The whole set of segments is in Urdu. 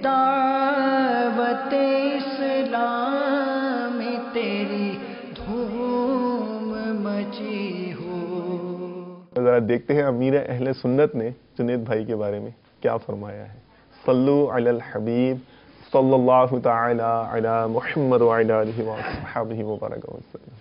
دعوت اسلام میں تیری دھوم مچی ہو۔ ذرا دیکھتے ہیں امیر اہل سنت نے جنید بھائی کے بارے میں کیا فرمایا ہے۔ صلو علی الحبیب صلی اللہ تعالی علی محمد وعلی آلہ وصحبہ وبارک وسلم۔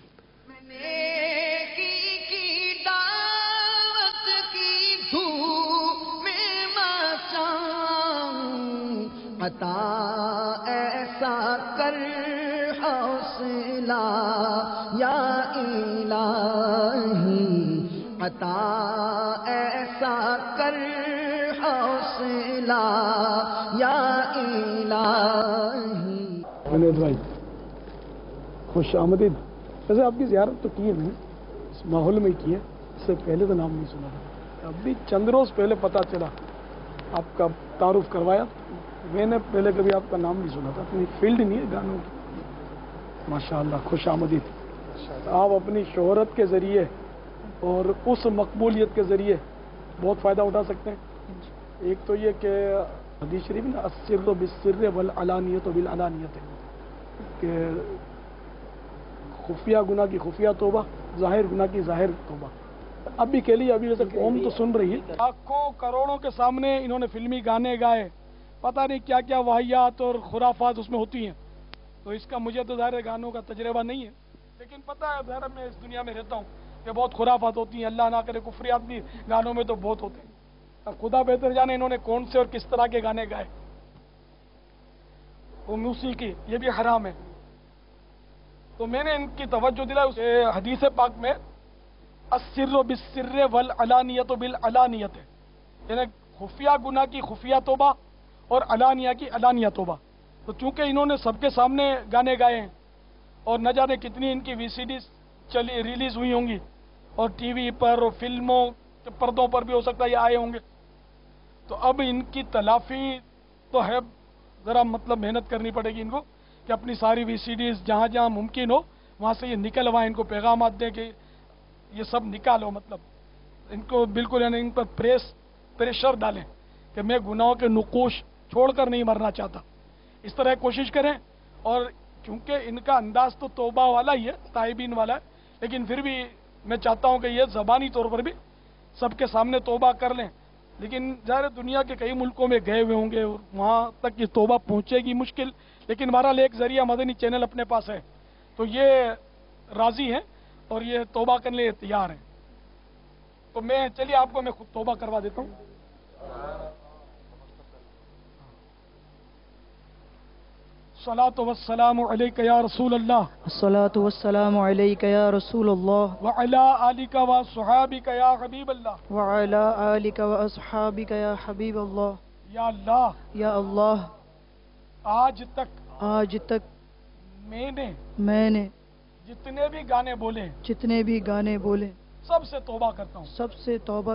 عطا ایسا کر حوصلہ یا الہی، عطا ایسا کر حوصلہ یا الہی۔ جنید بھائی خوش آمدید۔ ویسے آپ کی زیارت تو کی ہے میں نے، اس ماحول میں کی ہے، اس سے پہلے تو نام نہیں سنا تھا، ابھی چند روز پہلے پتہ چلا، آپ کا تعارف کروایا۔ میں نے پہلے کبھی آپ کا نام نہیں سنا تھا، اپنی فیلڈ نہیں ہے گانوں کی۔ ماشاءاللہ خوش آمدید۔ آپ اپنی شہرت کے ذریعے اور اس مقبولیت کے ذریعے بہت فائدہ اٹھا سکتے ہیں۔ ایک تو یہ کہ حدیث شریف نا السر بالسر والعلانیت بالعلانیت، کہ خفیہ گناہ کی خفیہ توبہ، ظاہر گناہ کی ظاہر توبہ۔ اب بھی کہہ لیے، ابھی جیسے قوم تو سن رہی ہے، لاکھوں کروڑوں کے سامنے انہوں نے فلمی گانے گائے، پتہ نہیں کیا کیا واہیات اور خرافات اس میں ہوتی ہیں۔ تو اس کا مجھے تو ظاہر گانوں کا تجربہ نہیں ہے، لیکن پتہ ہے ظاہر میں اس دنیا میں رہتا ہوں کہ بہت خرافات ہوتی ہیں، اللہ نہ کرے کفریات بھی گانوں میں تو بہت ہوتے ہیں۔ اب خدا بہتر جانے انہوں نے کون سے اور کس طرح کے گانے گائے۔ وہ موسیقی یہ بھی حرام ہے۔ تو میں نے ان کی توجہ دلائی اس حدیث پاک میں السر بالسر والعلانیت بالعلانیت، یعنی خفیہ گناہ کی خفیہ توبہ اور علانیہ کی علانیہ توبہ۔ تو چونکہ انہوں نے سب کے سامنے گانے گائے ہیں اور نہ جانے کتنی ان کی وی سی ڈیز چلی ریلیز ہوئی ہوں گی، اور ٹی وی پر اور فلموں کے پردوں پر بھی ہو سکتا ہے یہ آئے ہوں گے، تو اب ان کی تلافی تو ہے، ذرا مطلب محنت کرنی پڑے گی ان کو کہ اپنی ساری وی سی ڈیز جہاں جہاں ممکن ہو وہاں سے یہ نکلوائیں، ان کو پیغامات دیں کہ یہ سب نکالو، مطلب ان کو بالکل یعنی ان پر پریشر ڈالیں کہ میں گناہوں کے نقوش چھوڑ کر نہیں مرنا چاہتا، اس طرح کوشش کریں۔ اور چونکہ ان کا انداز تو توبہ والا ہی ہے، تائبین والا ہے، لیکن پھر بھی میں چاہتا ہوں کہ یہ زبانی طور پر بھی سب کے سامنے توبہ کر لیں، لیکن ظاہر دنیا کے کئی ملکوں میں گئے ہوئے ہوں گے، وہاں تک یہ توبہ پہنچے گی مشکل، لیکن بہرحال ایک ذریعہ مدنی چینل اپنے پاس ہے، تو یہ راضی ہیں اور یہ توبہ کرنے لیے تیار ہیں۔ تو میں چلیے آپ کو میں خود توبہ کروا دیتا ہوں۔ الصلاۃ والسلام علیک یا رسول اللہ، الصلاۃ والسلام علیک یا رسول اللہ، وعلی آلک وصحابک یا حبیب اللہ، وعلی آلک واصحابک یا حبیب اللہ۔ یا اللہ، یا اللہ، آج تک میں نے جتنے بھی گانے بولے سب سے توبہ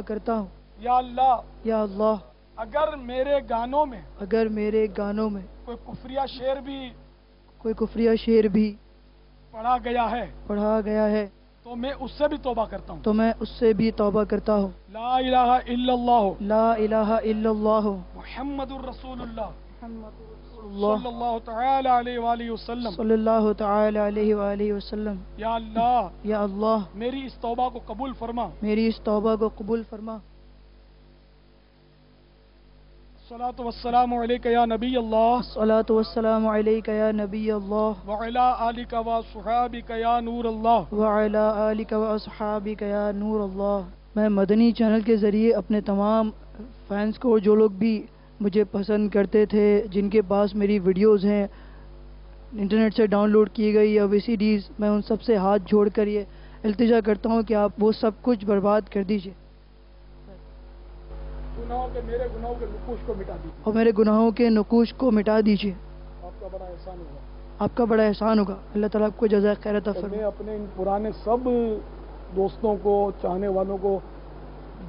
کرتا ہوں۔ یا اللہ، اگر میرے گانوں میں کوئی کفریہ شعر بھی پڑھا گیا ہے تو میں اس سے بھی توبہ کرتا ہوں۔ لا الہ الا اللہ محمد الرسول اللہ صلی اللہ تعالی علیہ وآلہ وسلم۔ یا اللہ، میری اس توبہ کو قبول فرما۔ الصلاۃ والسلام علیک یا نبی اللہ، الصلاۃ والسلام علیک یا نبی اللہ، وعلی آلک وصحابک یا نور اللہ۔ وعلی آلک واصحابک یا نور اللہ۔ میں مدنی چینل کے ذریعے اپنے تمام فینس کو، جو لوگ بھی مجھے پسند کرتے تھے، جن کے پاس میری ویڈیوز ہیں انٹرنیٹ سے ڈاؤن لوڈ کی گئی یا وی سی ڈیز، میں ان سب سے ہاتھ جوڑ کر یہ التجا کرتا ہوں کہ آپ وہ سب کچھ برباد کر دیجئے میرے گناہوں کے نقوش کو مٹا دیجیے، اور میرے گناہوں کے نقوش کو مٹا دیجیے۔ آپ کا بڑا احسان ہوگا، اللہ تعالیٰ آپ کو جزائے خیر عطا فرمائے۔ میں اپنے ان پرانے سب دوستوں کو، چاہنے والوں کو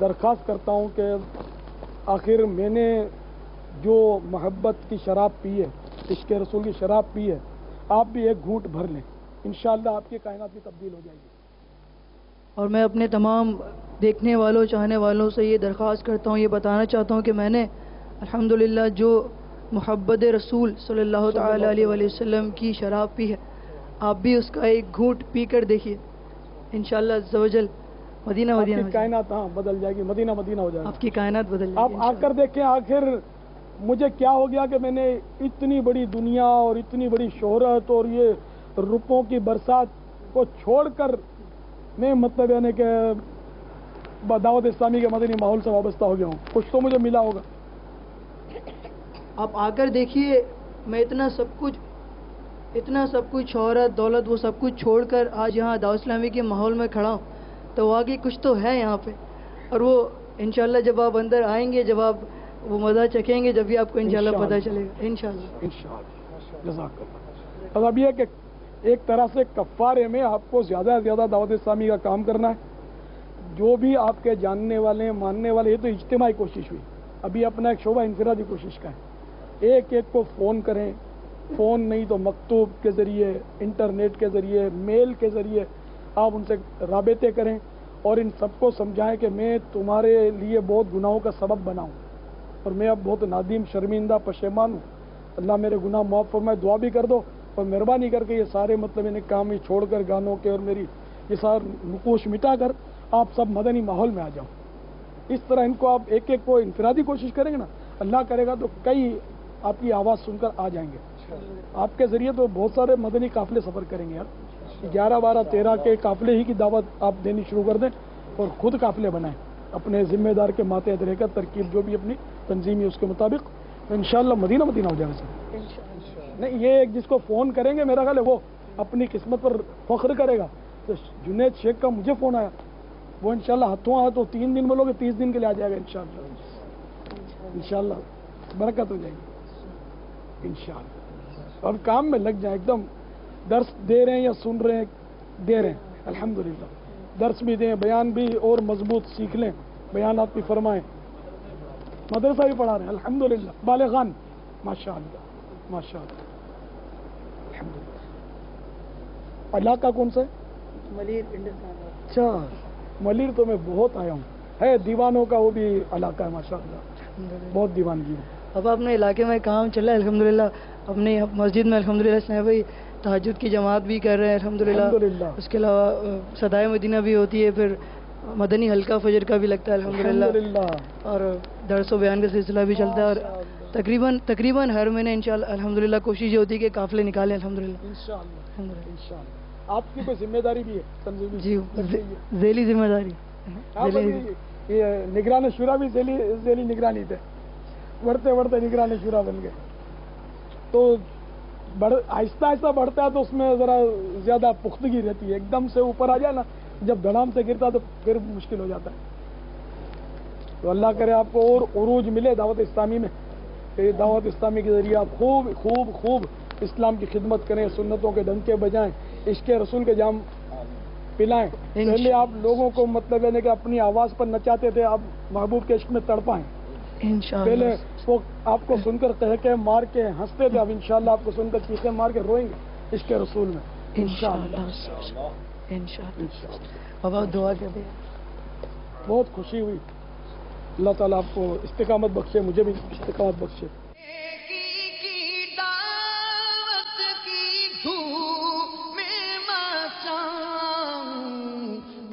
درخواست کرتا ہوں کہ آخر میں نے جو محبت کی شراب پی ہے، عشق رسول کی شراب پی ہے، آپ بھی ایک گھونٹ بھر لیں، انشاءاللہ آپ کی کائنات بھی تبدیل ہو جائے گی۔ اور میں اپنے تمام دیکھنے والوں، چاہنے والوں سے یہ درخواست کرتا ہوں، یہ بتانا چاہتا ہوں کہ میں نے الحمدللہ جو محبت رسول صلی اللہ تعالی علیہ وآلہ وسلم کی شراب پی ہے، آپ بھی اس کا ایک گھونٹ پی کر دیکھیے، انشاءاللہ عز و جل مدینہ آپ مدینہ کی ہو جائے کائنات ہاں بدل جائے گی، مدینہ مدینہ ہو جائے گا. آپ کی کائنات بدل جائے آپ گی آ کر دیکھیں آخر مجھے کیا ہو گیا کہ میں نے اتنی بڑی دنیا اور اتنی بڑی شہرت اور یہ روپوں کی برسات کو چھوڑ کر میں مطلب یعنی کہ دعوت اسلامی کے مدنی ماحول سے وابستہ ہو گیا ہوں. کچھ تو مجھے ملا ہوگا. آپ آ کر دیکھیے، میں اتنا سب کچھ شہرت دولت وہ سب کچھ چھوڑ کر آج یہاں دعوت اسلامی کے ماحول میں کھڑا ہوں، تو واقعی کچھ تو ہے یہاں پہ. اور وہ انشاءاللہ جب آپ اندر آئیں گے، جب آپ وہ مزہ چکھیں گے، جب بھی آپ کو انشاءاللہ پتہ چلے گا انشاءاللہ. انشاءاللہ جزاک اللہ. اب یہ کہ ایک طرح سے کفارے میں آپ کو زیادہ سے زیادہ دعوت اسلامی کا کام کرنا ہے. جو بھی آپ کے جاننے والے ماننے والے، یہ تو اجتماعی کوشش ہوئی. ابھی اپنا ایک شعبہ انفرادی کوشش کا ہے. ایک ایک کو فون کریں، فون نہیں تو مکتوب کے ذریعے، انٹرنیٹ کے ذریعے، میل کے ذریعے آپ ان سے رابطے کریں اور ان سب کو سمجھائیں کہ میں تمہارے لیے بہت گناہوں کا سبب بنا ہوں اور میں اب بہت نادم، شرمندہ، پشیمان ہوں. اللہ میرے گناہ معاف فرمائے، دعا بھی کر دو اور مہربانی کر کے یہ سارے مطلب انہیں کام ہی چھوڑ کر گانوں کے اور میری یہ سارا نقوش مٹا کر آپ سب مدنی ماحول میں آ جاؤ. اس طرح ان کو آپ ایک ایک کو انفرادی کوشش کریں گے نا، اللہ کرے گا تو کئی آپ کی آواز سن کر آ جائیں گے. آپ کے ذریعے تو بہت سارے مدنی قافلے سفر کریں گے یار. 11، 12، 13 کے قافلے ہی کی دعوت آپ دینی شروع کر دیں اور خود قافلے بنائیں اپنے ذمہ دار کے ماتحت رہ کر، ترکیب جو بھی اپنی تنظیمی اس کے مطابق انشاءاللہ مدینہ مدینہ ہو جائے گا سر. نہیں، یہ ایک جس کو فون کریں گے میرا خیال ہے وہ اپنی قسمت پر فخر کرے گا. تو جنید شیخ کا مجھے فون آیا، وہ انشاءاللہ ہاتھوں ہاتھ تو 3 دن بولو گے 30 دن کے لیے آ جائے گا انشاءاللہ. انشاءاللہ برکت ہو جائے گی انشاءاللہ. اور کام میں لگ جائیں، ایک دم درس دے رہے ہیں یا سن رہے ہیں، دے رہے ہیں الحمدللہ. درس بھی دیں، بیان بھی اور مضبوط سیکھ لیں، بیانات بھی فرمائیں، مدرسہ بھی پڑھا رہے ہیں الحمدللہ. بالغان ماشاءاللہ ماشاءاللہ الحمدللہ. علاقہ کون سا ہے؟ ملیر ہندوستان. اچھا، ملیر تو میں بہت آیا ہوں. ہے دیوانوں کا وہ بھی علاقہ ہے ماشاءاللہ، بہت دیوانگی ہے. اب اپنے علاقے میں کام چل رہا ہے الحمدللہ. اپنی مسجد میں الحمدللہ اسنیح بھائی تہجد کی جماعت بھی کر رہے ہیں الحمدللہ. اس کے علاوہ صدائے مدینہ بھی ہوتی ہے، پھر مدنی حلقہ فجر کا بھی لگتا ہے الحمدللہ، اور درس و بیان کا سلسلہ بھی چلتا ہے. اور تقریباً ہر مہینے انشاءاللہ الحمدللہ کوشش یہ ہوتی ہے کہ قافلے نکالیں الحمدللہ. انشاءاللہ. آپ کی کوئی ذمہ داری بھی ہے تنظیمی؟ جی، ذیلی ذمہ داری. یہ نگران شورا بھی ذیلی نگرانی تھے، بڑھتے بڑھتے نگران شورا بن گئے. تو آہستہ آہستہ بڑھتا ہے تو اس میں ذرا زیادہ پختگی رہتی ہے. ایک دم سے اوپر آ جائے نا، جب دھڑام سے گرتا تو پھر مشکل ہو جاتا ہے. تو اللہ کرے آپ کو اور عروج ملے دعوت اسلامی میں، کہ دعوت اسلامی کے ذریعے آپ خوب خوب خوب اسلام کی خدمت کریں، سنتوں کے ڈنکے بجائیں، عشق رسول کے جام پلائیں. پہلے آپ لوگوں کو مطلب ہے کہ اپنی آواز پر نچاتے تھے، آپ محبوب کے عشق میں تڑپائیں. پہلے وہ آپ کو سن کر تہکے مار کے ہنستے تھے، اب انشاءاللہ آپ کو سن کر چیخیں مار کے روئیں گے عشق رسول میں انشاءاللہ. اب آپ دعا کریں. بہت خوشی ہوئی. اللہ تعالیٰ آپ کو استقامت بخشے، مجھے بھی استقامت بخشے.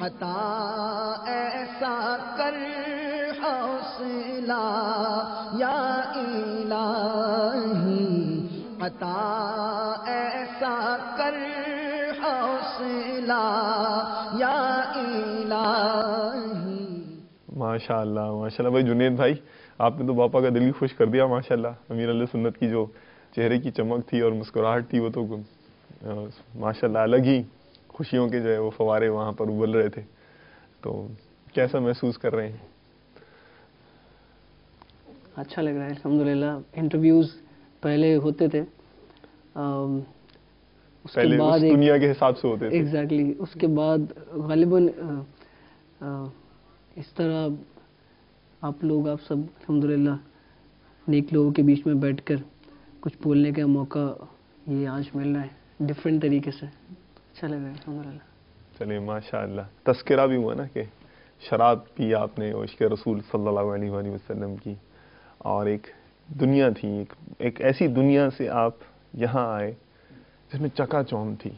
عطا ایسا کر حوصلہ یا الہی، عطا ایسا کر حوصلہ یا الہی. ماشاء اللہ ماشاء اللہ. بھائی جنید بھائی، آپ نے تو باپا کا دل ہی خوش کر دیا ماشاء اللہ. امیر علیہ سنت کی جو چہرے کی چمک تھی اور مسکراہٹ تھی، وہ تو ماشاء اللہ الگ ہی خوشیوں کے جو ہے وہ فوارے وہاں پر ابل رہے تھے. تو کیسا محسوس کر رہے ہیں؟ اچھا لگ رہا ہے الحمدللہ. انٹرویوز پہلے ہوتے تھے، اس کے بعد دنیا کے حساب سے ہوتے تھے. ایگزیکٹلی. اس کے بعد غالباً اس طرح آپ سب الحمدللہ نیک لوگوں کے بیچ میں بیٹھ کر کچھ بولنے کا موقع یہ آج مل رہا ہے ڈفرینٹ طریقے سے. اچھا لگ رہا ہے الحمدللہ. چلیے ماشاء اللہ. تذکرہ بھی ہوا نا کہ شراب پی آپ نے عشق رسول صلی اللہ علیہ وآلہ وسلم کی، اور ایک دنیا تھی, ایک ایسی دنیا سے آپ یہاں آئے جس میں چکا چوند تھی.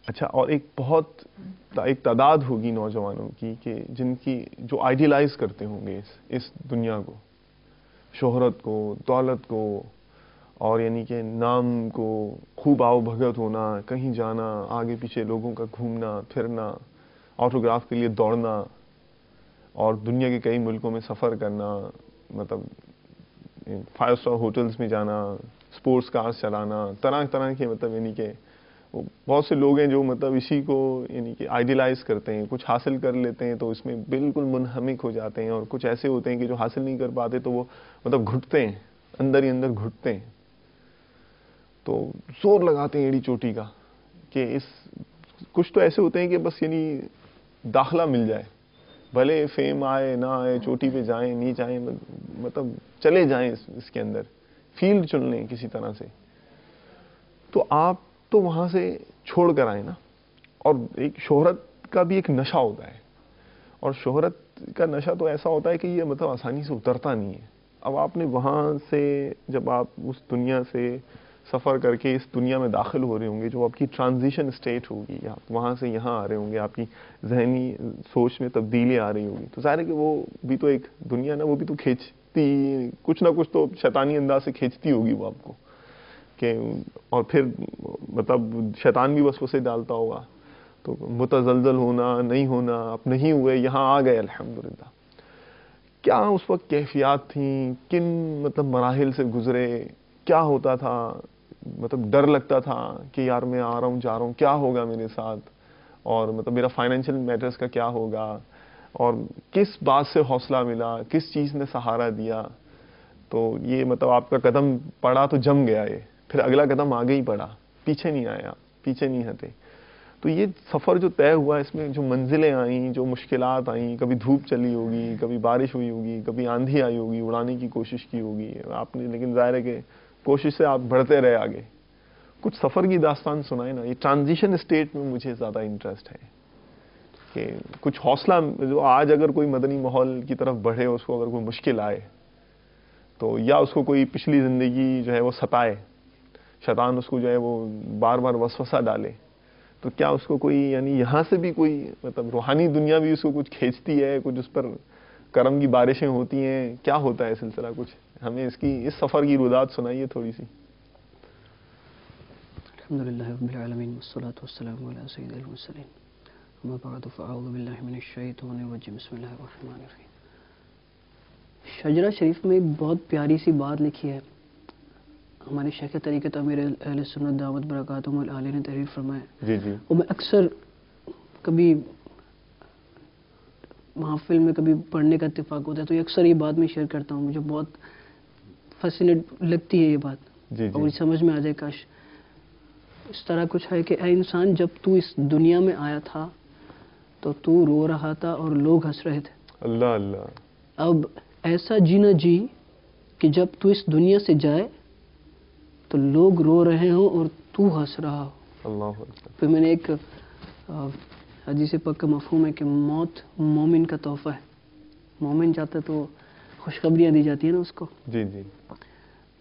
اچھا, اور ایک تعداد ہوگی نوجوانوں کی کہ جن کی جو آئیڈیلائز کرتے ہوں گے اس دنیا کو, شہرت کو, دولت کو, اور یعنی کہ نام کو, خوب آؤ بھگت ہونا, کہیں جانا, آگے پیچھے لوگوں کا گھومنا پھرنا, آٹوگراف کے لیے دوڑنا, اور دنیا کے کئی ملکوں میں سفر کرنا, مطلب 5 اسٹار ہوٹلز میں جانا, سپورٹس کارز چلانا, طرح طرح کے, مطلب یعنی کہ بہت سے لوگ ہیں جو مطلب اسی کو یعنی کہ آئیڈیلائز کرتے ہیں. کچھ حاصل کر لیتے ہیں تو اس میں بالکل منہمک ہو جاتے ہیں, اور کچھ ایسے ہوتے ہیں کہ جو حاصل نہیں کر پاتے تو وہ مطلب گھٹتے ہیں, اندر ہی اندر گھٹتے ہیں, تو زور لگاتے ہیں ایڑی چوٹی کا کہ کچھ تو ایسے ہوتے ہیں کہ بس یعنی داخلہ مل جائے, بھلے فیم آئے نہ آئے, چوٹی پہ جائیں نہیں جائیں, مطلب چلے جائیں اس کے اندر, فیلڈ چن لیں کسی طرح سے. تو آپ تو وہاں سے چھوڑ کر آئے نا, اور ایک شہرت کا بھی ایک نشہ ہوتا ہے, اور شہرت کا نشہ تو ایسا ہوتا ہے کہ یہ مطلب آسانی سے اترتا نہیں ہے. اب آپ نے وہاں سے جب آپ اس دنیا سے سفر کر کے اس دنیا میں داخل ہو رہے ہوں گے, جو آپ کی ٹرانزیشن اسٹیٹ ہوگی, آپ وہاں سے یہاں آ رہے ہوں گے, آپ کی ذہنی سوچ میں تبدیلی آ رہی ہوگی, تو ظاہر ہے کہ وہ بھی تو ایک دنیا نا, وہ بھی تو کھینچتی, کچھ نہ کچھ تو شیطانی انداز سے کھینچتی ہوگی وہ آپ کو کہ, اور پھر مطلب شیطان بھی وسوسے ڈالتا ہوگا. تو متزلزل ہونا, نہیں ہونا, اب نہیں ہوئے, یہاں آ گئے الحمدللہ. کیا اس وقت کیفیات تھیں, کن مطلب مراحل سے گزرے, کیا ہوتا تھا, مطلب ڈر لگتا تھا کہ یار میں آ رہا ہوں جا رہا ہوں, کیا ہوگا میرے ساتھ, اور مطلب میرا فائنینشیل میٹرز کا کیا ہوگا, اور کس بات سے حوصلہ ملا, کس چیز نے سہارا دیا. تو یہ مطلب آپ کا قدم پڑا تو جم گیا, یہ پھر اگلا قدم آگے ہی پڑا, پیچھے نہیں آیا, پیچھے نہیں ہٹے. تو یہ سفر جو طے ہوا, اس میں جو منزلیں آئیں, جو مشکلات آئیں, کبھی دھوپ چلی ہوگی, کبھی بارش ہوئی ہوگی, کبھی آندھی آئی ہوگی, اڑانے کی کوشش کی ہوگی آپ نے, لیکن ظاہر ہے کہ کوشش سے آپ بڑھتے رہے آگے. کچھ سفر کی داستان سنائیں نا, یہ ٹرانزیشن اسٹیٹ میں مجھے زیادہ انٹرسٹ ہے کہ کچھ حوصلہ, جو آج اگر کوئی مدنی ماحول کی طرف بڑھے, اس کو اگر کوئی مشکل آئے تو, یا اس کو کوئی پچھلی زندگی جو ہے وہ ستائے, شیطان اس کو جو ہے وہ بار بار وسوسہ ڈالے, تو کیا اس کو کوئی یعنی یہاں سے بھی کوئی مطلب روحانی دنیا بھی اس کو کچھ کھینچتی ہے, کچھ اس پر کرم کی بارشیں ہوتی ہیں, کیا ہوتا ہے سلسلہ, کچھ ہمیں اس سفر کی رودات سنائیے تھوڑی سی. الحمدللہ رب العالمین والصلاة والسلام علی سید المرسلین, اما بعد فاعوذ باللہ من الشیطان الرجیم, بسم اللہ الرحمن الرحیم. شجرہ شریف میں ایک بہت پیاری سی بات لکھی ہے, ہمارے شیخ طریقت امیر اہل سنت دعوت برکاتہم العالیہ نے تحریر فرمایا. جی جی. وہ میں اکثر کبھی محافل میں کبھی پڑھنے کا اتفاق ہوتا ہے تو اکثر یہ بات میں شیئر کرتا ہوں, مجھے بہت فیسینیٹ لگتی ہے یہ بات, جی اور سمجھ میں آ جائے کاش. اس طرح کچھ ہے کہ اے انسان, جب تو اس دنیا میں آیا تھا تو تو رو رہا تھا اور لوگ ہنس رہے تھے. اللہ اللہ. اب ایسا جینا جی کہ جب تو اس دنیا سے جائے تو لوگ رو رہے ہوں اور تو ہنس رہا ہو. اللہ. پھر میں نے ایک حدیث پاک کا مفہوم ہے کہ موت مومن کا تحفہ ہے, مومن چاہتا ہے تو خوشخبریاں دی جاتی ہیں نا اس کو. جی جی.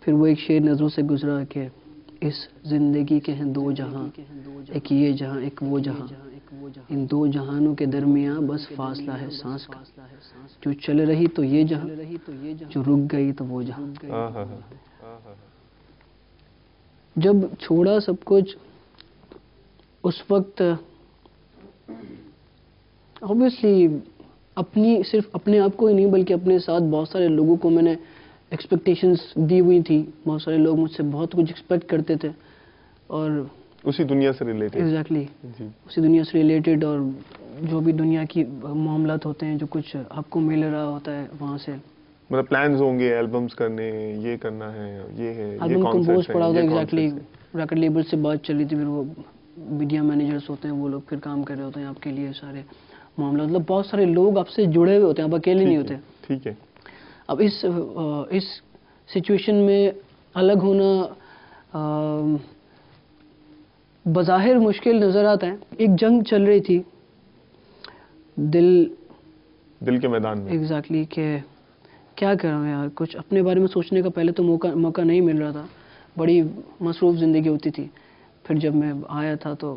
پھر وہ ایک شعر نظروں سے گزرا کہ اس زندگی کے ہیں دو جہاں, ایک یہ جہاں ایک وہ جہاں, ان دو جہانوں کے درمیان بس فاصلہ ہے سانس کا, جو چل رہی تو یہ جہاں, جو رک گئی تو وہ جہاں. جب چھوڑا سب کچھ اس وقت obviously صرف اپنے آپ کو ہی نہیں بلکہ اپنے ساتھ بہت سارے لوگوں کو میں نے ایکسپیکٹیشنز دی ہوئی تھی. بہت سارے لوگ مجھ سے بہت کچھ ایکسپیکٹ کرتے تھے, اور اسی دنیا سے ریلیٹڈ. ایگزیکٹلی جی. اسی دنیا سے ریلیٹڈ, اور جو بھی دنیا کی معاملات ہوتے ہیں, جو کچھ آپ کو مل رہا ہوتا ہے وہاں سے, مطلب پلانز ہوں گے, البمز کرنے, یہ کرنا ہے, یہ ہے, البم کمپوز پڑا ہوتا ہے. ایگزیکٹلی ریکارڈ لیبل سے بات چلی تھی, پھر وہ میڈیا مینیجرز ہوتے ہیں, وہ لوگ پھر کام کر رہے ہوتے ہیں آپ کے لیے سارے معاملات. مطلب بہت سارے لوگ آپ سے جڑے ہوئے ہوتے ہیں, آپ اکیلے نہیں ہوتے. ٹھیک ہے. اب اس سچویشن میں الگ ہونا بظاہر مشکل نظر آتا ہے. ایک جنگ چل رہی تھی دل کے میدان میں. ایگزیکٹلی کہ کیا کروں یار, کچھ اپنے بارے میں سوچنے کا پہلے تو موقع نہیں مل رہا تھا, بڑی مصروف زندگی ہوتی تھی. پھر جب میں آیا تھا تو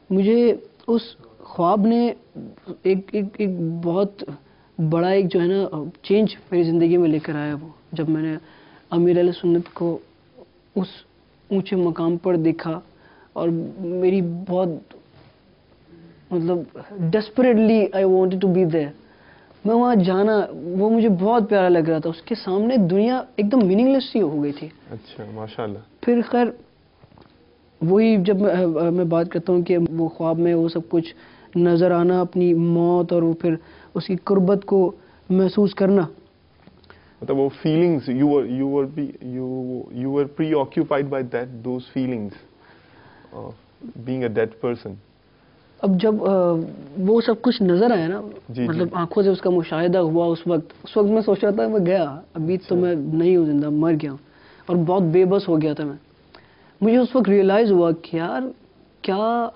مجھے اس خواب نے ایک بہت بڑا ایک جو ہے نا چینج میری زندگی میں لے کر آیا. وہ جب میں نے امیر اہل سنت کو اس اونچے مقام پر دیکھا اور میری بہت مطلب desperately I wanted to be there, میں وہاں جانا وہ مجھے بہت پیارا لگ رہا تھا. اس کے سامنے دنیا ایک دم میننگ لیس سی ہو گئی تھی. اچھا ماشاءاللہ. پھر خیر وہی جب میں بات کرتا ہوں کہ وہ خواب میں وہ سب کچھ نظر آنا, اپنی موت اور وہ پھر اس کی قربت کو محسوس کرنا, مطلب وہ feelings you were preoccupied by those feelings of being a dead person. اب جب وہ سب کچھ نظر آیا نا, جی مطلب آنکھوں سے اس کا مشاہدہ ہوا, اس وقت میں سوچ رہا تھا میں گیا, ابھی تو میں نہیں ہوں زندہ, مر گیا ہوں, اور بہت بے بس ہو گیا تھا میں. مجھے اس وقت ریئلائز ہوا کہ یار کیا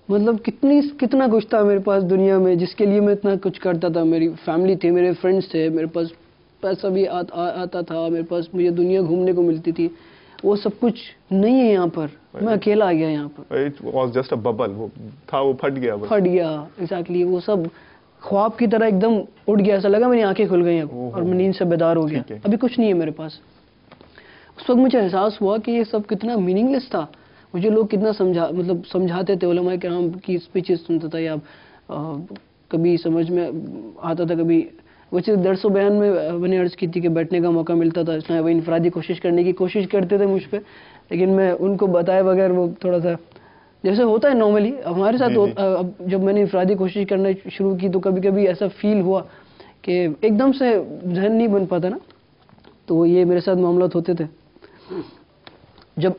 مطلب کتنا کچھ تھا میرے پاس دنیا میں جس کے لیے میں اتنا کچھ کرتا تھا. میری فیملی تھی, میرے فرینڈس تھے, میرے پاس پیسہ بھی آتا تھا, میرے پاس مجھے دنیا گھومنے کو ملتی تھی. وہ سب کچھ نہیں ہے یہاں پر, میں اکیلا آ گیا یہاں پر. It was just a bubble. وہ تھا, وہ پھٹ گیا. ایگزیکٹلی. وہ سب خواب کی طرح ایک دم اٹھ گیا, ایسا لگا میری آنکھیں کھل گئی اور میں نیند سے بیدار ہو گیا. ابھی کچھ نہیں ہے میرے پاس. اس وقت مجھے احساس ہوا کہ یہ سب کتنا میننگ لیس تھا. مجھے لوگ کتنا سمجھاتے تھے, علماء کرام کی اسپیچز سنتا تھا, یا کبھی سمجھ میں آتا تھا, کبھی وہ چیز درس و بیان میں میں نے عرض کی تھی کہ بیٹھنے کا موقع ملتا تھا, اس میں وہ انفرادی کوشش کرنے کی کوشش کرتے تھے مجھ پہ, لیکن میں ان کو بتائے بغیر وہ تھوڑا سا جیسے ہوتا ہے نارملی ہمارے ساتھ. اب جب میں نے انفرادی کوشش کرنا شروع کی تو کبھی کبھی ایسا فیل ہوا کہ ایک دم سے ذہن نہیں بن پاتا نا, تو یہ میرے ساتھ معاملات ہوتے تھے. جب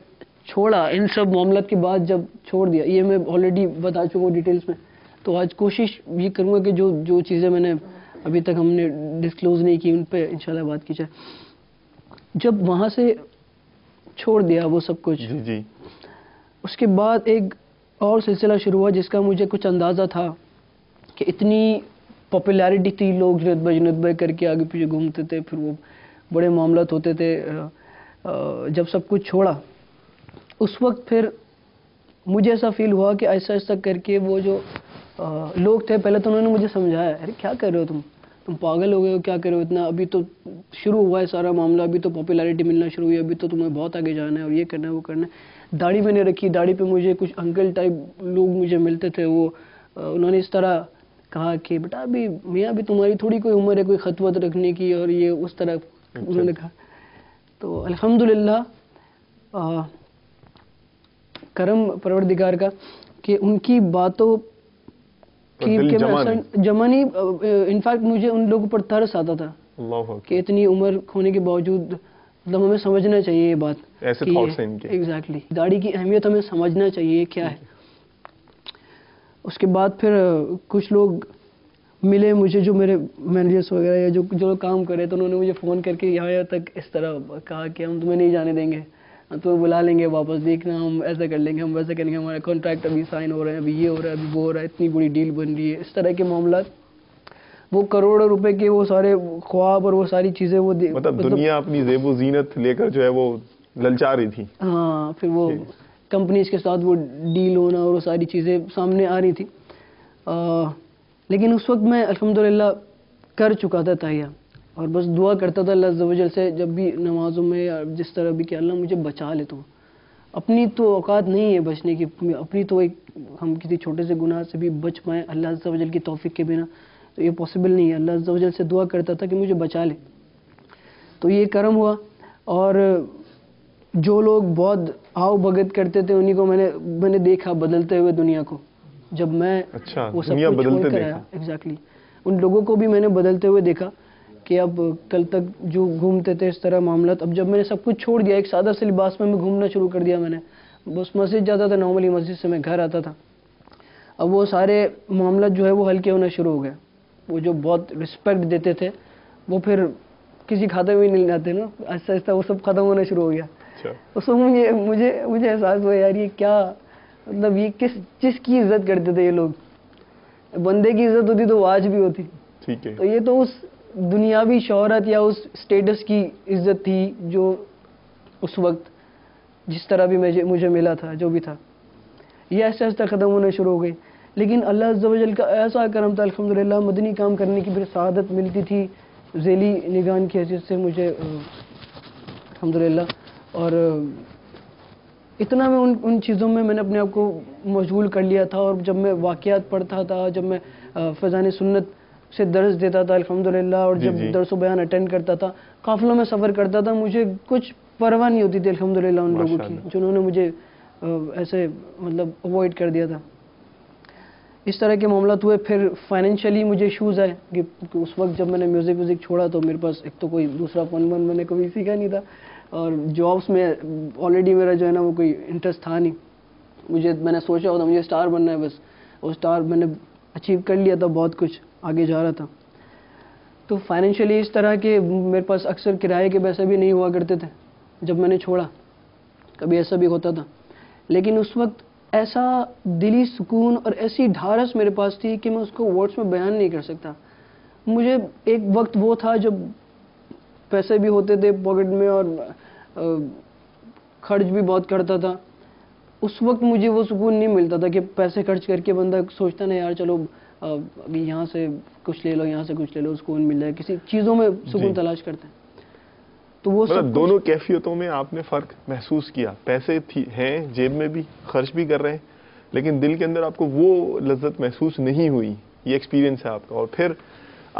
چھوڑا ان سب معاملات کے بعد, جب چھوڑ دیا, یہ میں آلریڈی بتا چکا ہوں ڈیٹیلز میں, تو آج کوشش یہ کروں گا کہ جو چیزیں میں نے ابھی تک ہم نے ڈسکلوز نہیں کی ان پہ انشاءاللہ بات کی جائے. جب وہاں سے چھوڑ دیا وہ سب کچھ, جی اس کے بعد ایک اور سلسلہ شروع ہوا جس کا مجھے کچھ اندازہ تھا کہ اتنی پاپولیرٹی تھی, لوگ جنت بھائی کر کے آگے پیچھے گھومتے تھے, پھر وہ بڑے معاملات ہوتے تھے. جب سب کچھ چھوڑا اس وقت پھر مجھے ایسا فیل ہوا کہ ایسا ایسا کر کے وہ جو لوگ تھے, پہلے تو انہوں نے مجھے سمجھایا, ارے کیا کر رہے ہو تم پاگل ہو گئے ہو, کیا کر رہے ہو اتنا, ابھی تو شروع ہوا ہے سارا معاملہ, ابھی تو پاپولیرٹی ملنا شروع ہوئی, ابھی تو تمہیں بہت آگے جانا ہے اور یہ کرنا ہے وہ کرنا ہے. داڑھی میں نے رکھی, داڑھی پہ مجھے کچھ انکل ٹائپ لوگ مجھے ملتے تھے, وہ انہوں نے اس طرح کہا کہ بیٹا ابھی میاں ابھی تمہاری تھوڑی کوئی عمر ہے کوئی خطوط رکھنے کی, اور یہ اس طرح انہوں نے کہا. تو الحمدللہ کرم پروردگار کا کہ ان کی باتوں کی جمع نہیں, انفیکٹ مجھے ان لوگوں پر ترس آتا تھا کہ اتنی عمر ہونے کے باوجود مطلب ہمیں سمجھنا چاہیے یہ بات, ایسے تھاٹس ہیں ان کے. ایگزیکٹلی, داڑھی کی اہمیت ہمیں سمجھنا چاہیے کیا ہے. اس کے بعد پھر کچھ لوگ ملے مجھے جو میرے مینیجرس وغیرہ یا جو کام کر رہے تھے, انہوں نے مجھے فون کر کے یہاں تک اس طرح کہا کہ ہم تمہیں نہیں جانے دیں گے, ہم تمہیں بلا لیں گے واپس, دیکھنا ہم ایسا کر لیں گے, ہم ویسا کریں گے, ہمارے کانٹریکٹ ابھی سائن ہو رہے ہیں, ابھی یہ ہو رہا ہے, ابھی وہ ہو رہا ہے, اتنی بڑی ڈیل بن رہی ہے. اس طرح کے معاملات, وہ کروڑوں روپے کے وہ سارے خواب اور وہ ساری چیزیں, وہ مطلب دنیا اپنی زیب و زینت لے کر جو ہے وہ للچا رہی تھی. ہاں, پھر وہ کمپنیز کے ساتھ وہ ڈیل ہونا اور وہ ساری چیزیں سامنے آ رہی تھی. لیکن اس وقت میں الحمدللہ کر چکا تھا تہیہ, اور بس دعا کرتا تھا اللہ عز و جل سے جب بھی نمازوں میں یا جس طرح بھی کہ اللہ مجھے بچا لے. تو اپنی تو اوقات نہیں ہے بچنے کی, اپنی تو ایک ہم کسی چھوٹے سے گناہ سے بھی بچ پائیں اللہ عز و جل کی توفیق کے بنا تو یہ پاسبل نہیں ہے. اللہ عز و جل سے دعا کرتا تھا کہ مجھے بچا لے, تو یہ کرم ہوا. اور جو لوگ بہت آؤ بھگت کرتے تھے انہیں کو میں نے دیکھا بدلتے ہوئے دنیا کو, جب میں وہ سب کچھ چھوڑ کر آیا. ایگزیکٹلی, ان لوگوں کو بھی میں نے بدلتے ہوئے دیکھا کہ اب کل تک جو گھومتے تھے اس طرح معاملات, اب جب میں نے سب کچھ چھوڑ دیا, ایک سادہ سے لباس میں گھومنا شروع کر دیا. میں نے بس مسجد جاتا تھا نارملی, مسجد سے میں گھر آتا تھا. اب وہ سارے معاملات جو ہے وہ ہلکے ہونا شروع ہو گئے. وہ جو بہت رسپیکٹ دیتے تھے وہ پھر کسی کھاتے میں نہیں جاتے نا, آہستہ آہستہ وہ سب ختم ہونا شروع ہو گیا. اس وقت مجھے احساس ہوا یار یہ کیا مطلب, یہ کس کی عزت کرتے تھے یہ لوگ, بندے کی عزت ہوتی تو وہ آج بھی ہوتی. تو یہ تو دنیاوی شہرت یا اس اسٹیٹس کی عزت تھی جو اس وقت جس طرح بھی مجھے ملا تھا، جو بھی تھا، یہ ایسے ایسے ختم ہونے شروع ہو گئی. لیکن اللہ عز و جل کا ایسا کرم تھا الحمدللہ، مدنی کام کرنے کی پھر سعادت ملتی تھی ذیلی نگران کی حیثیت سے مجھے الحمدللہ. اور اتنا میں ان چیزوں میں نے اپنے آپ کو مشغول کر لیا تھا. اور جب میں واقعات پڑھتا تھا، جب میں فیضان سنت سے درس دیتا تھا الحمدللہ، اور جب درس و بیان اٹینڈ کرتا تھا، قافلوں میں سفر کرتا تھا، مجھے کچھ پرواہ نہیں ہوتی تھی الحمدللہ ان لوگوں کی جنہوں نے مجھے ایسے مطلب اوائڈ کر دیا تھا. اس طرح کے معاملات ہوئے. پھر فائنینشلی مجھے ایشوز آئے کہ اس وقت جب میں نے میوزک چھوڑا تو میرے پاس ایک تو کوئی دوسرا فن میں نے کبھی سیکھا نہیں تھا، اور جابس میں آلریڈی میرا جو ہے نا وہ کوئی انٹرسٹ تھا نہیں. میں نے سوچا ہوتا مجھے اسٹار بننا ہے بس، اور اسٹار میں نے اچیو کر لیا تھا، بہت کچھ آگے جا رہا تھا. تو فائنینشلی اس طرح کے میرے پاس اکثر کرائے کے پیسے بھی نہیں ہوا کرتے تھے جب میں نے چھوڑا، کبھی ایسا بھی ہوتا تھا. لیکن اس وقت ایسا دلی سکون اور ایسی ڈھارس میرے پاس تھی کہ میں اس کو ورڈز میں بیان نہیں کر سکتا. مجھے ایک وقت وہ تھا جب پیسے بھی ہوتے تھے پاکٹ میں اور خرچ بھی بہت کرتا تھا. اس وقت مجھے وہ سکون نہیں ملتا تھا کہ پیسے خرچ کر کے بندہ سوچتا نا یار چلو ابھی یہاں سے کچھ لے لو، یہاں سے کچھ لے لو، سکون مل جائے. کسی چیزوں میں سکون تلاش کرتے ہیں. تو وہ دونوں کیفیتوں میں آپ نے فرق محسوس کیا. پیسے ہیں جیب میں بھی، خرچ بھی کر رہے ہیں، لیکن دل کے اندر آپ کو وہ لذت محسوس نہیں ہوئی. یہ ایکسپیرینس ہے آپ کا. اور پھر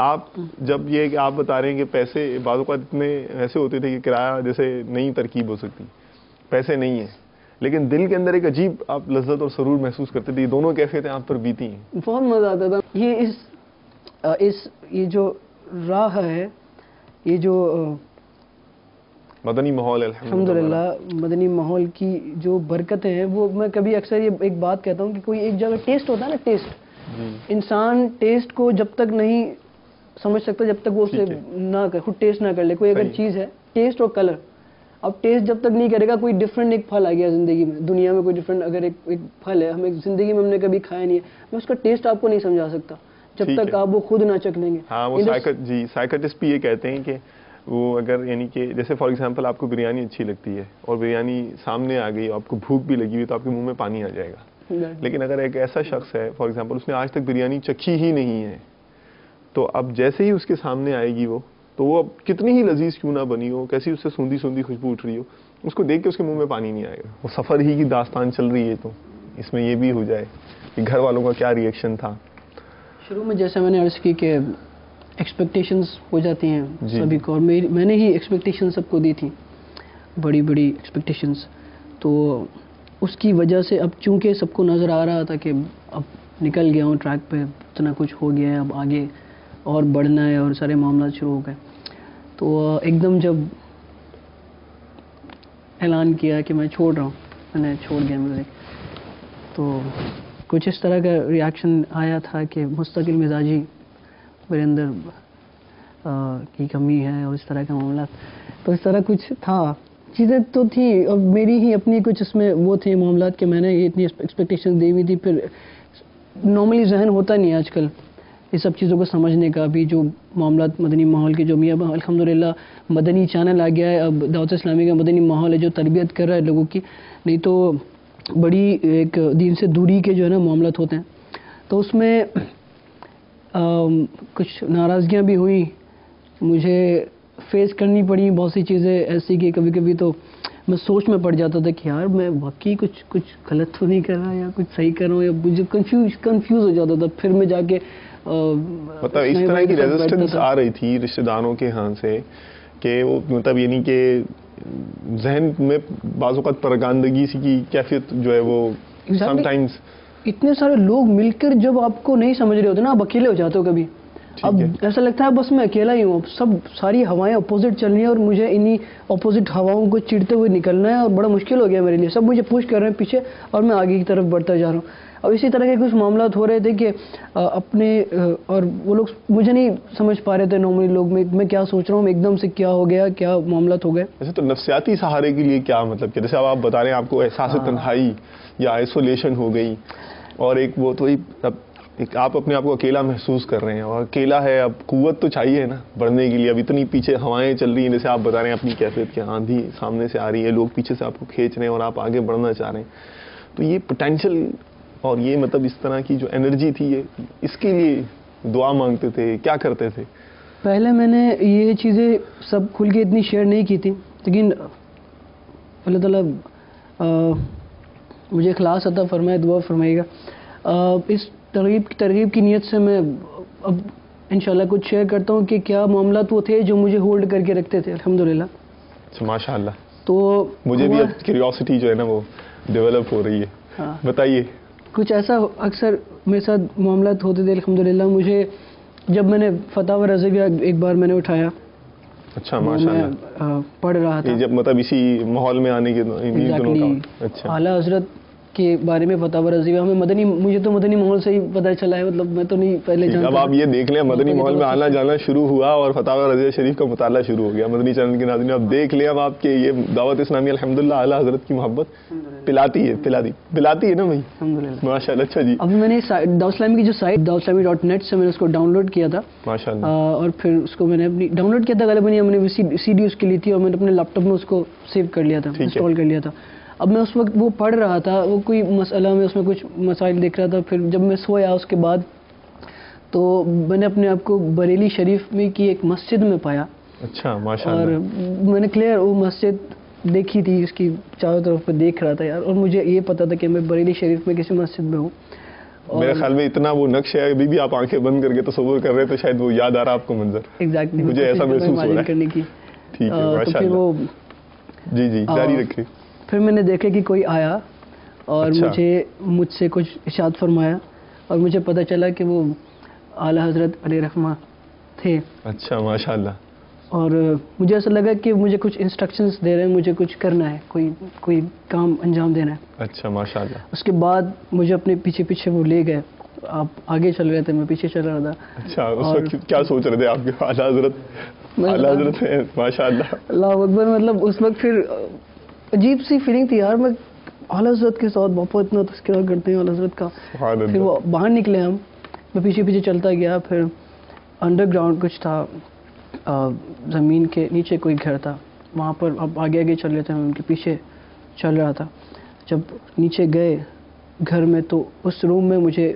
آپ جب یہ کہ آپ بتا رہے ہیں کہ پیسے بعض اوقات اتنے ایسے ہوتے تھے کہ کرایہ جیسے نئی ترکیب ہو سکتی، پیسے نہیں ہیں لیکن دل کے اندر ایک عجیب آپ لذت اور سرور محسوس کرتے تھے. یہ دونوں کیفیتیں آپ پر بیتی ہیں. بہت مزہ آتا تھا. یہ جو راہ ہے، یہ جو مدنی ماحول ہے الحمدللہ مدنی ماحول کی جو برکتیں ہیں، وہ میں کبھی اکثر یہ ایک بات کہتا ہوں کہ کوئی ایک جگہ ٹیسٹ ہوتا ہے نا، ٹیسٹ، انسان ٹیسٹ کو جب تک نہیں سمجھ سکتا جب تک وہ اسے نہ خود ٹیسٹ نہ کر لے. کوئی اگر چیز ہے، ٹیسٹ اور کلر، اب ٹیسٹ جب تک نہیں کرے گا، کوئی ڈفرینٹ ایک پھل آ گیا زندگی میں، دنیا میں کوئی ڈفرینٹ اگر ایک پھل ہے، ہمیں زندگی میں ہم نے کبھی کھایا نہیں ہے، میں اس کا ٹیسٹ آپ کو نہیں سمجھا سکتا جب تک آپ وہ خود نہ چکھ لیں گے. ہاں وہ سائیکٹسٹ بھی یہ کہتے ہیں کہ وہ اگر یعنی کہ جیسے فار ایگزامپل آپ کو بریانی اچھی لگتی ہے اور بریانی سامنے آ گئی، آپ کو بھوک بھی لگی ہوئی تو آپ کے منہ میں پانی آ جائے گا. لیکن اگر ایک ایسا شخص ہے فار ایگزامپل اس نے آج تک بریانی چکھی ہی نہیں ہے، تو اب جیسے ہی اس کے سامنے آئے گی وہ، تو وہ اب کتنی ہی لذیذ کیوں نہ بنی ہو، کیسی اس سے سوندھی سوندھی خوشبو اٹھ رہی ہو، اس کو دیکھ کے اس کے منہ میں پانی نہیں آئے گا. وہ سفر ہی کی داستان چل رہی ہے، تو اس میں یہ بھی ہو جائے کہ گھر والوں کا کیا ری ایکشن تھا. شروع میں جیسے میں نے عرض کی کہ ایکسپیکٹیشنز ہو جاتی ہیں سبھی کو، اور میں نے ہی ایکسپیکٹیشن سب کو دی تھی، بڑی بڑی ایکسپیکٹیشنز. تو اس کی وجہ سے اب چونکہ سب کو نظر آ رہا تھا کہ اب نکل گیا ہوں ٹریک پہ، اتنا کچھ ہو گیا ہے، اب آگے اور بڑھنا ہے اور سارے معاملات شروع ہو گئے. تو ایک دم جب اعلان کیا کہ میں چھوڑ رہا ہوں، میں نے چھوڑ دیا میوزک، تو کچھ اس طرح کا ریاکشن آیا تھا کہ مستقل مزاجی میرے اندر کی کمی ہے اور اس طرح کے معاملات. تو اس طرح کچھ تھا، چیزیں تو تھیں اور میری ہی اپنی کچھ اس میں وہ تھے معاملات کہ میں نے اتنی ایکسپیکٹیشن دی ہوئی تھی. پھر نارملی ذہن ہوتا نہیں آج کل یہ سب چیزوں کو سمجھنے کا. بھی جو معاملات مدنی ماحول کے جو اب الحمدللہ مدنی چینل آ گیا ہے، اب دعوت اسلامی کا مدنی ماحول ہے جو تربیت کر رہا ہے لوگوں کی، نہیں تو بڑی ایک دین سے دوری کے جو ہے نا معاملات ہوتے ہیں. تو اس میں کچھ ناراضگیاں بھی ہوئیں، مجھے فیس کرنی پڑی بہت سی چیزیں ایسی کہ کبھی کبھی تو میں سوچ میں پڑ جاتا تھا کہ یار میں واقعی کچھ غلط تو نہیں کر رہا یا کچھ صحیح کر رہا ہوں، یا مجھے کنفیوز ہو جاتا تھا. پھر میں جا کے مطلب اس طرح کی ریزسٹنس آ رہی تھی رشتہ داروں کے ہاں سے کہ وہ مطلب یعنی کہ ذہن میں بعض اوقات پرگاندگی سی کی کیفیت جو ہے وہ سم ٹائمز اتنے سارے لوگ مل کر جب آپ کو نہیں سمجھ رہے ہوتے نا، آپ اکیلے ہو جاتے ہو کبھی. اب ایسا لگتا ہے بس میں اکیلا ہی ہوں، ساری ہوائیں اپوزٹ چل رہی ہیں اور مجھے انہی اپوزٹ ہواؤں کو چیرتے ہوئے نکلنا ہے، اور بڑا مشکل ہو گیا میرے لیے. سب مجھے پوش کر رہے ہیں پیچھے اور میں آگے کی طرف بڑھتا جا رہا ہوں. اب اسی طرح کے کچھ معاملات ہو رہے تھے کہ اپنے اور وہ لوگ مجھے نہیں سمجھ پا رہے تھے نارملی لوگ، میں کیا سوچ رہا ہوں، ایک دم سے کیا ہو گیا، کیا معاملات ہو گئے. ویسے تو نفسیاتی سہارے کے لیے کیا مطلب کہ جیسے اب آپ بتا رہے ہیں آپ کو احساس تنہائی یا آئسولیشن ہو گئی، اور ایک وہ تو اب ایک آپ اپنے آپ کو اکیلا محسوس کر رہے ہیں اور اکیلا ہے, اب قوت تو چاہیے نا بڑھنے کے لیے. اب اتنی پیچھے ہوائیں چل رہی ہیں, جیسے آپ بتا رہے ہیں اپنی کیفیت کے, آندھی سامنے سے آ رہی ہے, لوگ پیچھے سے آپ کو کھینچ رہے ہیں اور آپ آگے بڑھنا چاہ رہے ہیں. تو یہ پوٹینشیل اور یہ مطلب اس طرح کی جو انرجی تھی, یہ اس کے لیے دعا مانگتے تھے, کیا کرتے تھے؟ پہلے میں نے یہ چیزیں سب کھل کے اتنی شیئر نہیں کی تھی, لیکن اللہ تعالیٰ مجھے اخلاص عطا فرمائے, دعا فرمائے گا. اس ترغیب کی نیت سے میں اب انشاءاللہ کچھ شیئر کرتا ہوں کہ کیا معاملات وہ تھے جو مجھے ہولڈ کر کے رکھتے تھے. الحمدللہ. اچھا ماشاء اللہ. تو مجھے بھی اب کیوریوسٹی جو ہے نا وہ ڈیولپ ہو رہی ہے. ہاں, بتائیے. کچھ ایسا اکثر میرے ساتھ معاملات ہوتے تھے الحمدللہ. مجھے جب میں نے فتاوی رضویہ ایک بار میں نے اٹھایا, اچھا ماشاء اللہ, میں پڑھ رہا تھا, جب مطلب اسی ماحول میں آنے کے دنوں کا. اچھا, اعلیٰ حضرت کے بارے میں فتاوی رضویہ ہمیں مجھے تو مدنی ماحول سے ہی پتہ چلا ہے, مطلب میں تو نہیں پہلے جانتا. اب آپ یہ دیکھ لیں مدنی ماحول میں آنا جانا شروع ہوا اور فتاوی رضویہ شریف کا مطالعہ شروع ہو گیا. مدنی چینل کے ناظرین اب دیکھ لیں, اب آپ کے یہ دعوت اسلامی الحمدللہ اعلیٰ حضرت کی محبت پلاتی ہے نا بھائی. الحمدللہ ماشاء اللہ. اچھا جی, اب میں نے دعوت اسلامی کی جو سائٹ dawatslami.net سے میں نے اس کو ڈاؤن لوڈ کیا تھا ماشاء اللہ, اور پھر اس کو میں نے اپنی ڈاؤن لوڈ کیا تھا غالباً, میں نے سی ڈی اس کی لی تھی اور میں نے اپنے لیپ ٹاپ میں اس کو سیو کر لیا تھا, انسٹال کر لیا تھا. اب میں اس وقت وہ پڑھ رہا تھا, وہ کوئی مسئلہ میں اس میں کچھ مسائل دیکھ رہا تھا. پھر جب میں سویا اس کے بعد تو میں نے اپنے آپ کو بریلی شریف میں کی ایک مسجد میں پایا. اچھا ماشاء اور اللہ. میں نے کلیئر وہ مسجد دیکھی تھی, اس کی چاروں طرف پہ دیکھ رہا تھا یار, اور مجھے یہ پتا تھا کہ میں بریلی شریف میں کسی مسجد میں ہوں. میرے خیال میں اتنا وہ نقش ہے, ابھی بھی آپ آنکھیں بند کر کے تصور کر رہے تو شاید وہ یاد آ رہا آپ کو منظر. ایگزیکٹلی, مجھے ایسا محسوس ہو رہا ہے کرنے کی. ٹھیک ہے ماشاء اللہ. جی جاری رکھیے. پھر میں نے دیکھا کہ کوئی آیا اور مجھ سے کچھ ارشاد فرمایا, اور مجھے پتہ چلا کہ وہ اعلیٰ حضرت علیہ رحمہ تھے. اچھا ماشاء اللہ. اور مجھے ایسا لگا کہ مجھے کچھ انسٹرکشنز دے رہے ہیں, مجھے کچھ کرنا ہے, کوئی کام انجام دینا ہے. اچھا ماشاء اللہ. اس کے بعد مجھے اپنے پیچھے وہ لے گئے, آپ آگے چل رہے تھے, میں پیچھے چل رہا تھا. اچھا, اس وقت کیا سوچ رہے تھے آپ کے اعلیٰ حضرت ہیں ماشاء اللہ. اللہ اکبر. مطلب اس وقت پھر عجیب سی فیلنگ تھی یار, میں اعلیٰ حضرت کے ساتھ باپا اتنا تذکرہ کرتے ہیں اعلیٰ حضرت کا. پھر وہ باہر نکلے ہم, میں پیچھے چلتا گیا. پھر انڈر گراؤنڈ کچھ تھا, زمین کے نیچے کوئی گھر تھا, وہاں پر اب آگے چل رہے تھے, میں ان کے پیچھے چل رہا تھا. جب نیچے گئے گھر میں تو اس روم میں مجھے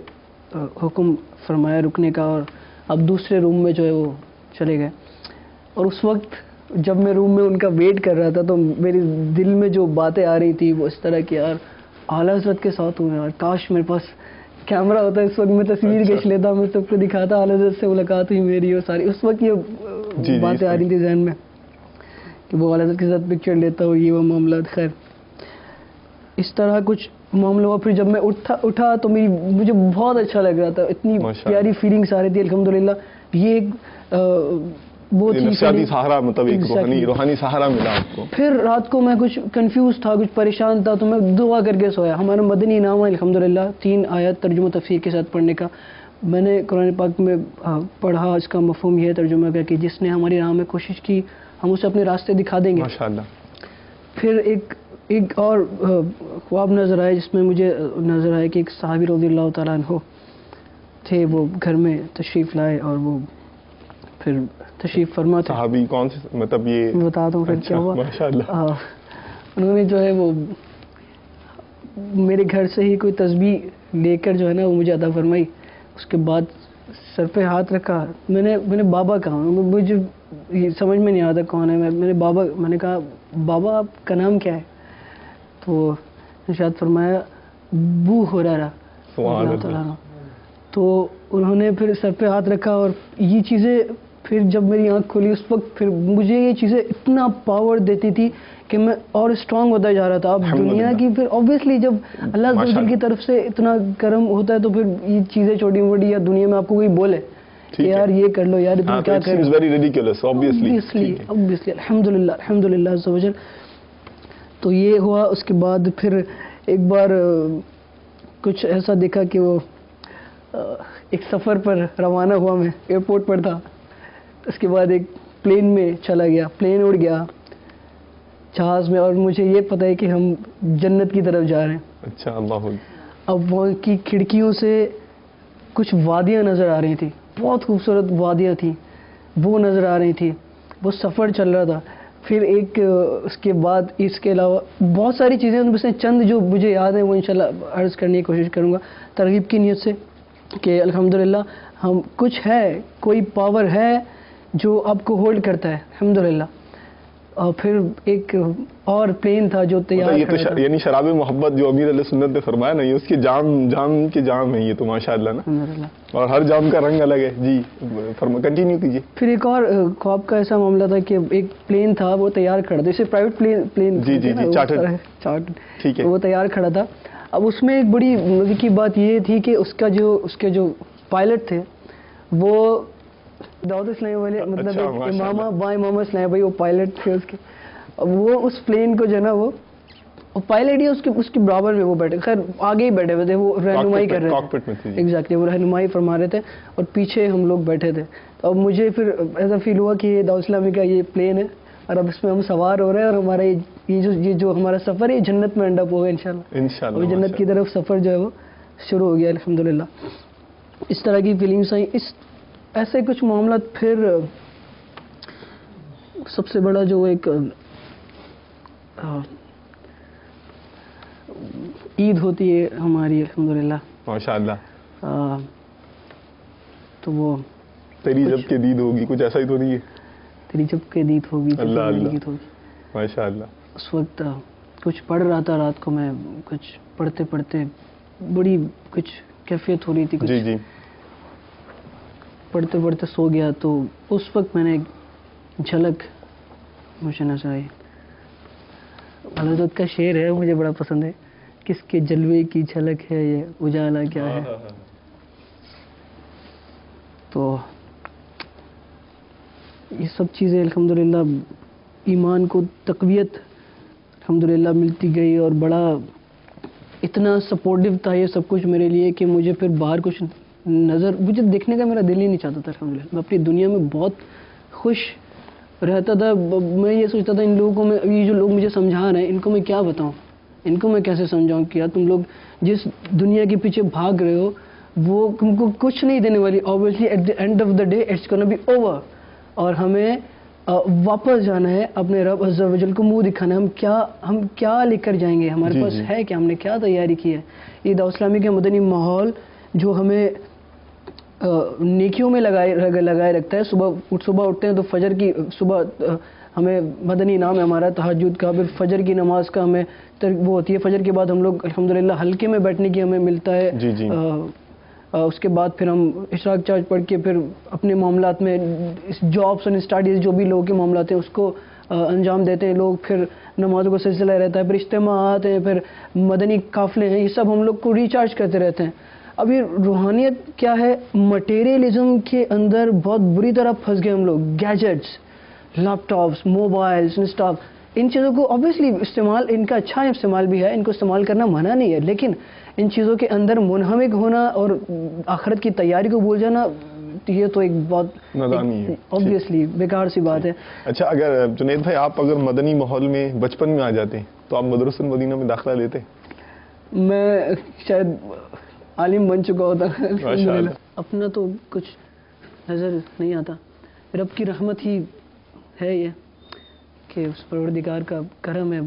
حکم فرمایا رکنے کا, اور اب دوسرے روم میں جو ہے وہ چلے گئے. اور اس وقت جب میں روم میں ان کا ویٹ کر رہا تھا تو میری دل میں جو باتیں آ رہی تھی وہ اس طرح کہ یار اعلیٰ حضرت کے ساتھ ہوں یار, کاش میرے پاس کیمرہ ہوتا ہے اس وقت, میں تصویر کھینچ لیتا, میں سب کو دکھاتا اعلیٰ حضرت سے ملاقات ہوئی میری. اور ساری اس وقت یہ باتیں آ رہی تھی ذہن میں کہ وہ اعلیٰ حضرت کے ساتھ پکچر لیتا ہوں, یہ وہ معاملات. خیر اس طرح کچھ معاملہ ہوا. پھر جب میں اٹھا تو مجھے بہت اچھا لگ رہا تھا, اتنی پیاری فیلنگس آ رہی تھی الحمدللہ. یہ ایک وہ نفسیاتی سہارا, مطلب ایک روحانی سہارا ملا آپ کو. پھر رات کو میں کچھ کنفیوز تھا, کچھ پریشان تھا, تو میں دعا کر کے سویا. ہمارا مدنی انعام ہے الحمدللہ 3 آیات ترجمہ تفسیر کے ساتھ پڑھنے کا. میں نے قرآن پاک میں پڑھا, اس کا مفہوم یہ ہے ترجمہ کا کہ جس نے ہماری راہ میں کوشش کی ہم اسے اپنے راستے دکھا دیں گے ماشاءاللہ. پھر ایک اور خواب نظر آئے جس میں مجھے نظر آیا کہ ایک صحابی رضی اللہ تعالیٰ عنہ تھے, وہ گھر میں تشریف لائے اور وہ پھر تشریف فرما تھے. صحابی کون سے, مطلب یہ بتاتا ہوں پھر کیا ہوا. ماشاءاللہ. انہوں نے جو ہے وہ میرے گھر سے ہی کوئی تسبیح لے کر جو ہے نا وہ مجھے عطا فرمائی. اس کے بعد سر پہ ہاتھ رکھا, میں نے بابا کہا, مجھے سمجھ میں نہیں آتا کون ہے. میں نے کہا بابا آپ کا نام کیا ہے؟ تو ارشاد فرمایا بو ہریرہ اللہ تعالیٰ. تو انہوں نے پھر سر پہ ہاتھ رکھا, اور یہ چیزیں پھر جب میری آنکھ کھلی اس وقت پھر مجھے یہ چیزیں اتنا پاور دیتی تھی کہ میں اور اسٹرانگ ہوتا جا رہا تھا. اب دنیا کی پھر اوبیسلی جب اللہ عز و جل کی طرف سے اتنا کرم ہوتا ہے تو پھر یہ چیزیں چھوٹی موٹی یا دنیا میں آپ کو کوئی بولے کہ یار یہ کر لو, یار تم کیا کر رہے ہو, الحمدللہ عز و جل. تو یہ ہوا. اس کے بعد پھر ایک بار کچھ ایسا دیکھا کہ وہ ایک سفر پر روانہ ہوا, میں ایئرپورٹ پر تھا. اس کے بعد ایک پلین میں چلا گیا, پلین اڑ گیا جہاز میں, اور مجھے یہ پتہ ہے کہ ہم جنت کی طرف جا رہے ہیں. اچھا اللہ. اب وہاں کی کھڑکیوں سے کچھ وادیاں نظر آ رہی تھیں، بہت خوبصورت وادیاں تھیں، وہ نظر آ رہی تھیں، وہ سفر چل رہا تھا. پھر ایک اس کے بعد اس کے علاوہ بہت ساری چیزیں، ان میں سے چند جو مجھے یاد ہیں وہ انشاءاللہ عرض کرنے کی کوشش کروں گا ترغیب کی نیت سے کہ الحمدللہ ہم کچھ ہے، کوئی پاور ہے جو آپ کو ہولڈ کرتا ہے الحمدللہ. اور پھر ایک اور پلین تھا جو تیار یہ کھڑا تو تھا. یعنی شراب محبت جو امیر علیہ سنت نے فرمایا نا، یہ اس کے جام کے جام ہے یہ تو ماشاءاللہ نا، الحمدللہ. اور ہر جام کا رنگ الگ ہے. جی کنٹینیو کیجیے. پھر ایک اور خواب کا ایسا معاملہ تھا کہ ایک پلین تھا وہ تیار کھڑا تھا، اسے پرائیویٹ پلین جی جی جی چارٹرڈ، ٹھیک ہے. وہ تیار کھڑا تھا. اب اس میں ایک بڑی مزے کی بات یہ تھی کہ اس کے جو پائلٹ تھے وہ داؤد اسلامی والے، مطلب اچھا، ایک ماشاء امامہ با امامہ اسلامی بھائی وہ پائلٹ تھے اس کے. اب وہ اس پلین کو جو ہے نا وہ پائلٹ ہی اس کے برابر میں وہ بیٹھے، خیر آگے ہی بیٹھے ہوئے تھے، وہ رہنمائی کر رہے کاکپٹ میں تھے. تھے. ایگزیکٹلی وہ رہنمائی فرما رہے تھے اور پیچھے ہم لوگ بیٹھے تھے. اب مجھے پھر ایسا فیل ہوا کہ یہ داؤد اسلامی کا یہ پلین ہے اور اب اس میں ہم سوار ہو رہے ہیں اور ہمارا یہ جو ہمارا سفر ہے یہ جنت میں اینڈ اپ ہوگا انشاءاللہ. اور جنت کی طرف سفر جو ہے وہ شروع ہو گیا الحمدللہ. اس طرح کی فیلنگس آئیں. ایسے کچھ معاملات. پھر سب سے بڑا جو ایک عید ہوتی ہے ہماری الحمدللہ ماشاءاللہ. تو وہ تیری جب کے دید ہوگی، کچھ ایسا ہی تو نہیں ہے؟ تیری جب کے دید ہوگی، اللہ اللہ عید ہوگی. ماشاءاللہ. اس وقت کچھ پڑھ رہا تھا رات کو میں، کچھ پڑھتے پڑھتے بڑی کچھ کیفیت ہو رہی تھی، کچھ جی جی پڑھتے پڑھتے سو گیا. تو اس وقت میں نے ایک جھلک مجھے نظر آئی. حضرت کا شعر ہے، مجھے بڑا پسند ہے، کس کے جلوے کی جھلک ہے یہ اجالا کیا ہے. تو یہ سب چیزیں الحمدللہ ایمان کو تقویت الحمدللہ ملتی گئی اور بڑا اتنا سپورٹیو تھا یہ سب کچھ میرے لیے کہ مجھے پھر باہر کچھ مجھے دیکھنے کا میرا دل ہی نہیں چاہتا تھا الحمدللہ. میں اپنی دنیا میں بہت خوش رہتا تھا. میں یہ سوچتا تھا ان لوگوں کو میں، یہ جو لوگ مجھے سمجھا رہے ہیں ان کو میں کیا بتاؤں، ان کو میں کیسے سمجھاؤں کہ یار تم لوگ جس دنیا کے پیچھے بھاگ رہے ہو وہ تم کو کچھ نہیں دینے والی. obviously at the end of the day it's gonna be over. اور ہمیں واپس جانا ہے اپنے رب عز و جل کو منہ دکھانا ہے. ہم کیا لے کر جائیں گے، ہمارے پاس ہے کہ ہم نے کیا تیاری کی ہے. یہ دعوت اسلامی کے مدنی ماحول جو ہمیں نیکیوں میں لگائے رکھتا ہے. صبح اٹھتے ہیں تو فجر کی صبح ہمیں مدنی نام ہے ہمارا تہجد کا، پھر فجر کی نماز کا ہمیں وہ ہوتی ہے. فجر کے بعد ہم لوگ الحمدللہ حلقے میں بیٹھنے کی ہمیں ملتا ہے. جی جی. اس کے بعد پھر ہم اشراق چارج پڑھ کے پھر اپنے معاملات میں جابس اور اسٹڈیز جو بھی لوگوں کے معاملات ہیں اس کو انجام دیتے ہیں لوگ. پھر نمازوں کا سلسلہ رہتا ہے، پھر اجتماعات ہیں، پھر مدنی قافلے ہیں، یہ سب ہم لوگ کو ریچارج کرتے رہتے ہیں. اب یہ روحانیت کیا ہے، مٹیریلزم کے اندر بہت بری طرح پھنس گئے ہم لوگ. گیجٹس، لیپ ٹاپس، موبائلس، انسٹا، ان چیزوں کو اوبیسلی استعمال ان کا اچھا استعمال بھی ہے، ان کو استعمال کرنا منع نہیں ہے، لیکن ان چیزوں کے اندر منہمک ہونا اور آخرت کی تیاری کو بھول جانا یہ تو ایک بہت نادانی ہے، اوبیسلی بیکار سی بات ہے. اچھا، اگر جنید بھائی آپ اگر مدنی ماحول میں بچپن میں آ جاتے تو آپ مدرسہ المدینہ میں داخلہ لیتے؟ میں شاید عالم بن چکا ہوتا. ماشاءاللہ. اپنا تو کچھ نظر نہیں آتا، رب کی رحمت ہی ہے یہ کہ اس پروردگار کا کرم ہے.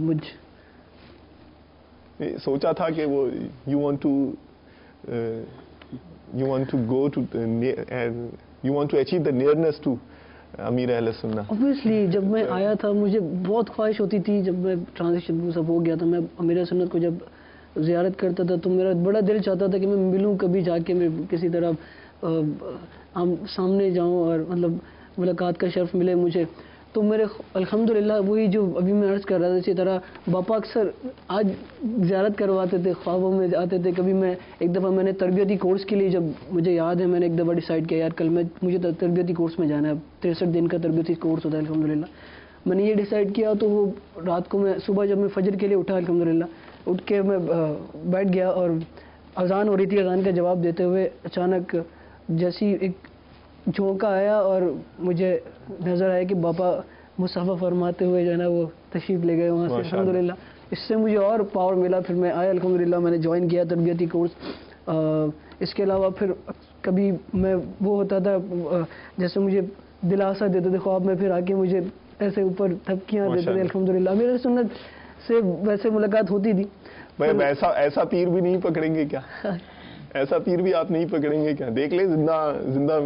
سوچا تھا کہ وہ you want to achieve the nearness to امیر اہل سنہ. اوبیسلی جب میں آیا تھا مجھے بہت خواہش ہوتی تھی، جب میں ٹرانزیشن سب ہو گیا تھا، میں امیر سنت کو جب زیارت کرتا تھا تو میرا بڑا دل چاہتا تھا کہ میں ملوں کبھی جا کے، میں کسی طرح سامنے جاؤں اور مطلب ملاقات کا شرف ملے مجھے. تو میرے الحمدللہ وہی جو ابھی میں عرض کر رہا تھا، اسی طرح باپا اکثر آج زیارت کرواتے تھے، خوابوں میں آتے تھے. کبھی میں ایک دفعہ میں نے تربیتی کورس کے لیے، جب مجھے یاد ہے میں نے ایک دفعہ ڈیسائیڈ کیا یار کل مجھے تربیتی کورس میں جانا ہے. 63 دن کا تربیتی کورس ہوتا ہے الحمدللہ. میں نے یہ ڈیسائیڈ کیا تو وہ رات کو میں صبح جب میں فجر کے لیے اٹھا الحمدللہ، اٹھ کے میں بیٹھ گیا اور اذان ہو رہی تھی. اذان کا جواب دیتے ہوئے اچانک جیسی ایک جھونکا آیا اور مجھے نظر آیا کہ باپا مصافحہ فرماتے ہوئے جو ہے نا وہ تشریف لے گئے وہاں سے الحمدللہ. اس سے مجھے اور پاور ملا. پھر میں آیا الحمدللہ، میں نے جوائن کیا تربیتی کورس. اس کے علاوہ پھر کبھی میں وہ ہوتا تھا جیسے مجھے دلاسا دیتے تھے خواب میں، پھر آ کے مجھے ایسے اوپر تھپکیاں دیتے تھے. الحمدللہ میرے سنت سے ویسے ملاقات ہوتی تھی. بھائی ایسا تیر بھی نہیں پکڑیں گے کیا؟ ایسا تیر بھی آپ نہیں پکڑیں گے کیا؟ دیکھ لیں، زندہ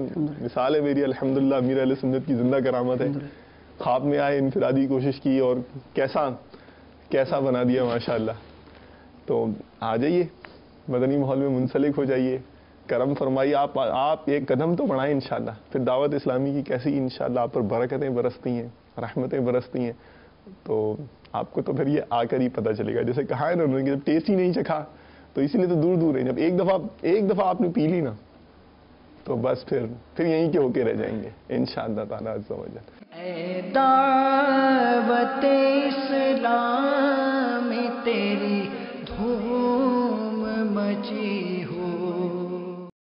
مثال ہے میری الحمدللہ. امیر اہل سنت کی زندہ کرامت ہے. خواب میں آئے، انفرادی کوشش کی اور کیسا بنا دیا ماشاءاللہ. تو آ جائیے مدنی ماحول میں منسلک ہو جائیے، کرم فرمائیے. آپ ایک قدم تو بڑھائیں انشاءاللہ. پھر دعوت اسلامی کی کیسی انشاءاللہ آپ پر برکتیں برستی ہیں، رحمتیں برستی ہیں. تو آپ کو تو پھر یہ آ کر ہی پتہ چلے گا. جیسے کہا ہے نا انہوں نے کہ جب ٹیسٹ ہی نہیں چکھا تو اسی لیے تو دور دور ہے. جب ایک دفعہ آپ نے پی لی نا تو بس پھر یہیں کے ہو کے رہ جائیں گے انشاءاللہ تعالی عز و جل. اے دعوت اسلام تیری دھوم مچی